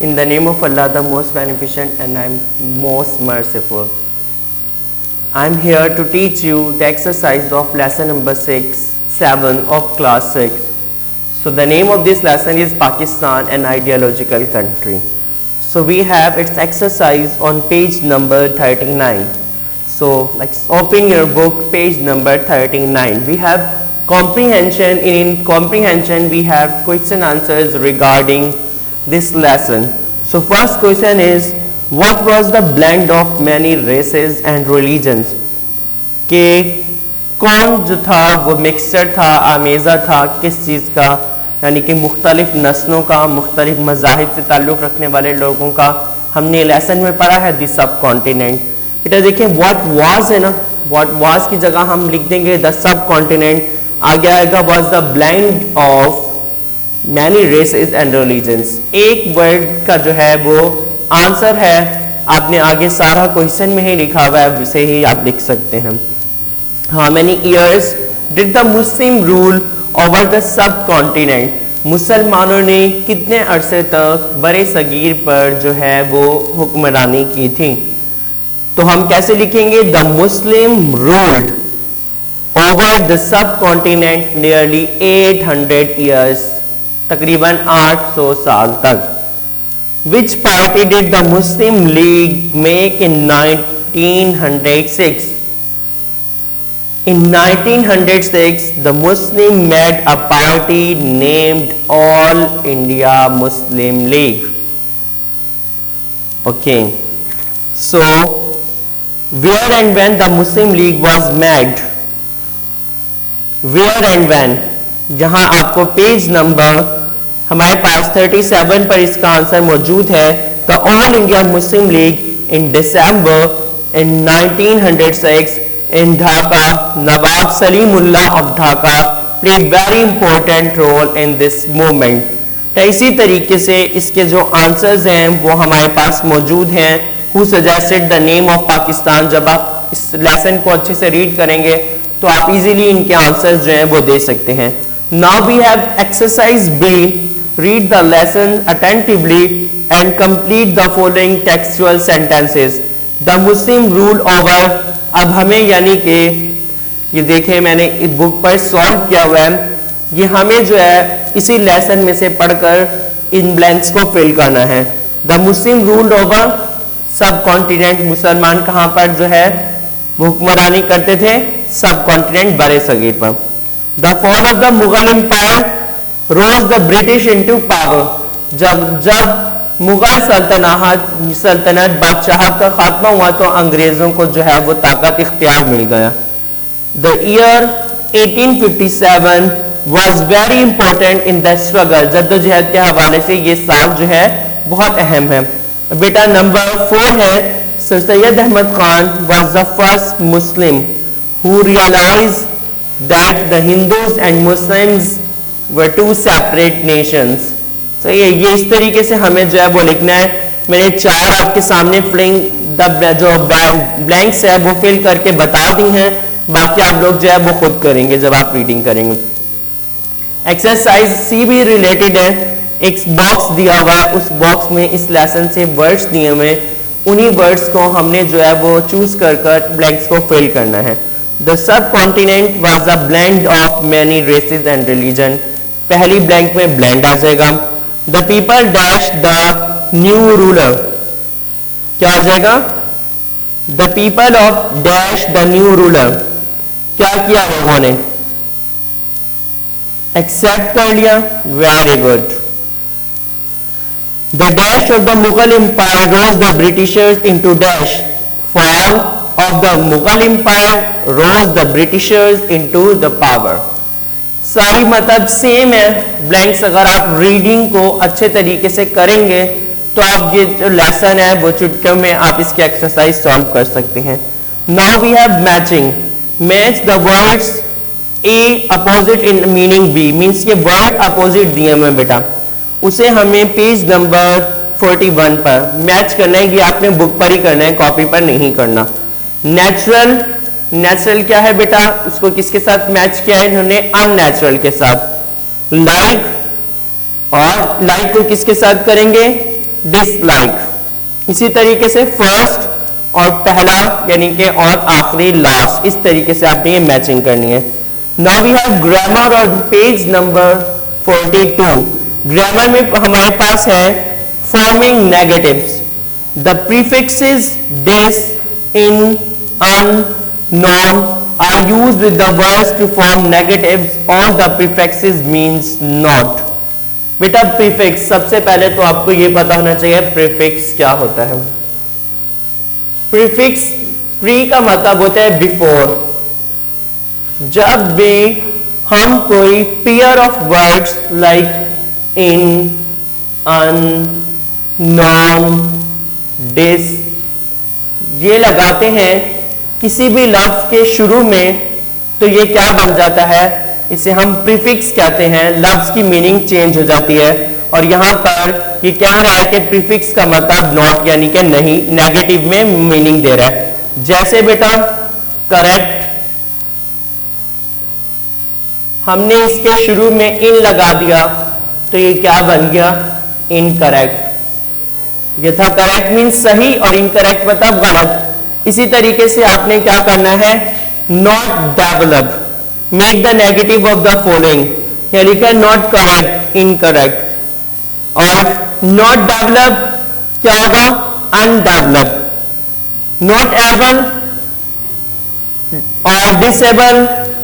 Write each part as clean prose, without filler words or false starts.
In the name of Allah, the most beneficent, and I am most merciful. I am here to teach you the exercise of lesson number 7 of class 6. So the name of this lesson is Pakistan, an ideological country. So we have its exercise on page number 39. So let's open your book, page number 39. We have comprehension. In comprehension we have question answers regarding this lesson. So first question is, what was the blend of many races and religions? कि कौन जो था वो mixture था, आमेज़ा था किस चीज़ का, यानी कि मुख्तलिफ नस्लों का, मुख्तलिफ मज़ाहिब से ताल्लुक़ रखने वाले लोगों का. हमने लेसन में पढ़ा है द सब कॉन्टिनेंट. बेटा देखिए व्हाट वाज है ना, व्हाट वाज की जगह हम लिख देंगे द सब कॉन्टिनेंट. आगे आएगा was the blend of many races and religions. एक वर्ड का जो है वो आंसर है, आपने आगे सारा क्वेश्चन में ही लिखा हुआ है, उसे ही आप लिख सकते हैं. How many years did the Muslim rule over the sub continent? मुसलमानों ने कितने अरसे तक बरे सगीर पर जो है वो हुक्मरानी की थी? तो हम कैसे लिखेंगे? The Muslim ruled over the sub continent nearly 800 years, तकरीबन 800 साल तक. Which party did the Muslim League make in 1906? In 1906, the Muslim made a party named All India Muslim League. Okay. So, where and when the Muslim League was made? Where and when? जहां आपको page number हमारे पास 37 पर इसका answer मौजूद है. The All India Muslim League in December in 1906 in Dhaka. Nawab Salimullah of Dhaka played very important role in this movement. तो इसी तरीके से इसके जो आंसर्स हैं वो हमारे पास मौजूद हैं. Who suggested the name of Pakistan? जब आप इस लेसन को अच्छे से रीड करेंगे तो आप इजीली इनके आंसर्स जो हैं वो दे सकते हैं. Now we have exercise B. Read the lesson attentively and complete the following textual sentences. The Muslim rule over. अब हमें यानी कि ये देखें मैंने इस बुक पर सॉल्व किया हुआ है, ये हमें जो है इसी लेसन में से पढ़कर इन ब्लैंक्स को फिल करना है. द मुस्लिम रूल ओवर सब कॉन्टिनेंट. मुसलमान कहाँ पर जो है वो हुक्मरानी करते थे? सब कॉन्टिनेंट बड़े सगीर पर. The fall of the Mughal empire rose the British into power. जब मुगल सल्तनत बादशाहत का खात्मा हुआ तो अंग्रेजों को जो है वो ताकत इख्तियार मिल गया. The year 1857 was very important in the struggle. जद्दोजहद के हवाले से ये साल जो है बहुत अहम है. बेटा नंबर 4 है, sir Syed Ahmed Khan was the first Muslim who realised that the Hindus and Muslims were two separate nations. तो ये इस तरीके से हमें जो है वो लिखना है. मैंने 4 आपके सामने जो ब्लैंक्स है वो फिल करके बता दी हैं, बाकी आप लोग जो है वो खुद करेंगे जब आप रीडिंग करेंगे. एक्सरसाइज सी भी रिलेटेड है. एक बॉक्स दिया हुआ है, उस बॉक्स में इस लेसन से वर्ड्स दिए हुए, उन्हीं वर्ड्स को हमने जो है वो चूज कर ब्लैंक्स को फिल करना है. The subcontinent was a blend of many races and religion. पहली ब्लैंक में ब्लेंड आ जाएगा. The people dash the new ruler. क्या आ जाएगा? The people of dash the new ruler. क्या किया लोगों ने? एक्सेप्ट कर लिया. Very good. The dash of the Mughal empire rose the Britishers into dash. Fall of the Mughal empire rose the Britishers into the power. सारी मतलब सेम है. Blanks अगर आप रीडिंग को अच्छे तरीके से करेंगे तो आप ये जो लेसन है वो चुटकियों में आप इसकी एक्सरसाइज सॉल्व कर सकते हैं. Now we have matching. Match the words A opposite in meaning B. Means ये वर्ड अपोजिट दिए हमें बेटा, उसे हमें पेज नंबर 41 पर मैच करना है. ये आपने बुक पर ही करना है, कॉपी पर नहीं करना. नेचुरल. नेचुरल क्या है बेटा? उसको किसके साथ मैच किया है इन्होंने? अननेचुरल के साथ. लाइक, और लाइक को किसके साथ करेंगे? डिसलाइक। इसी तरीके से फर्स्ट और पहला यानी कि और आखिरी लास्ट, इस तरीके से आपने ये मैचिंग करनी है। नाउ वी हैव ग्रामर और पेज नंबर 42। ग्रामर में हमारे पास है forming negatives. The prefixes dis, in, un, non are used with the words to form negatives और द प्रीफिक्सेस मींस नॉट। बेटा प्रीफिक्स, सबसे पहले तो आपको ये पता होना चाहिए प्रीफिक्स क्या होता है। प्रीफिक्स, प्री का मतलब होता है बिफोर। जब भी हम कोई pair of words like in, un, non, dis ये लगाते हैं किसी भी लफ्ज के शुरू में, तो ये क्या बन जाता है, इसे हम प्रीफिक्स कहते हैं। लफ्ज की मीनिंग चेंज हो जाती है और यहां पर ये कह रहा है कि प्रीफिक्स का मतलब नॉट यानी कि नहीं, नेगेटिव में मीनिंग दे रहा है। जैसे बेटा करेक्ट, हमने इसके शुरू में इन लगा दिया तो ये क्या बन गया, इनकरेक्ट। ये था करेक्ट मीन्स सही और इनकरेक्ट मतलब गलत। इसी तरीके से आपने क्या करना है, not develop, make the negative of the following, या लिखा नॉट करेक्ट, इनकरेक्ट। और नॉट डेवलप क्या होगा, अनडेवलप। नॉट एबल और डिसेबल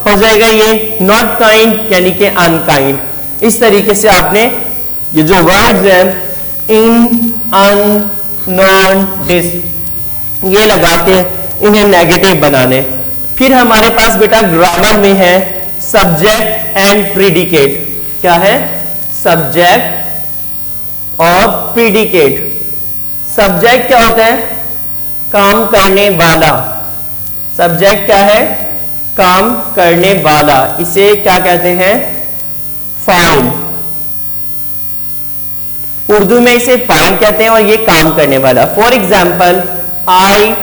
हो जाएगा ये नॉट काइंड यानी कि अनकाइंड। इस तरीके से आपने ये जो वर्ड्स हैं इन, अन, नॉन, डिस ये लगा के इन्हें नेगेटिव बनाने। फिर हमारे पास बेटा ग्रामर में है सब्जेक्ट एंड प्रीडिकेट। क्या है, सब्जेक्ट और प्रीडिकेट। सब्जेक्ट क्या होता है, काम करने वाला। सब्जेक्ट क्या है, काम करने वाला, इसे क्या कहते हैं, फाइल। उर्दू में इसे फाइल कहते हैं और ये काम करने वाला। For example, I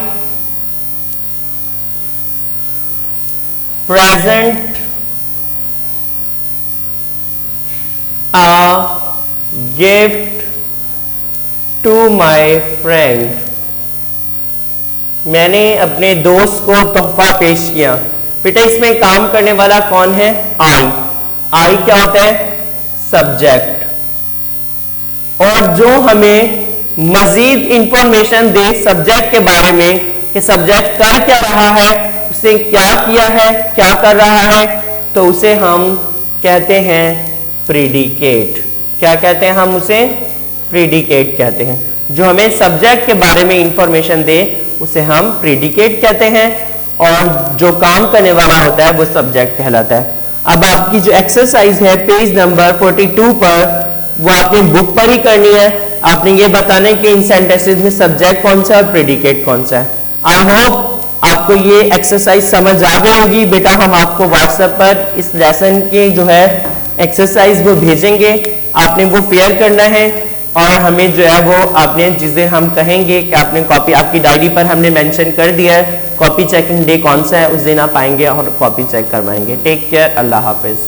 present a gift to my friend। मैंने अपने दोस्त को तोहफा पेश किया। बेटा इसमें काम करने वाला कौन है, आई। आई क्या होता है, सब्जेक्ट। और जो हमें मजीद इंफॉर्मेशन दे सब्जेक्ट के बारे में कि सब्जेक्ट कर क्या रहा है, उसे क्या किया है, क्या कर रहा है, तो उसे हम कहते हैं प्रीडिकेट। क्या कहते हैं हम उसे, प्रीडिकेट कहते हैं। जो हमें सब्जेक्ट के बारे में इंफॉर्मेशन दे उसे हम प्रीडिकेट कहते हैं और जो काम करने वाला होता है वो सब्जेक्ट कहलाता है। अब आपकी जो एक्सरसाइज है पेज नंबर 42 पर, वो आपने बुक पर ही करनी है। आपने ये बताना है कि इन सेंटेंसेस में सब्जेक्ट कौन सा है और प्रीडिकेट कौन सा है। आई होप आपको ये एक्सरसाइज समझ आ गई होगी। बेटा हम आपको व्हाट्सएप पर इस लेसन के जो है एक्सरसाइज वो भेजेंगे, आपने वो फेयर करना है और हमें जो है वो आपने चीजें हम कहेंगे कि आपने कॉपी, आपकी डायरी पर हमने मेंशन कर दिया है कॉपी चेकिंग डे कौन सा है, उस दिन आप आएंगे और कॉपी चेक करवाएंगे। टेक केयर, अल्लाह हाफिज।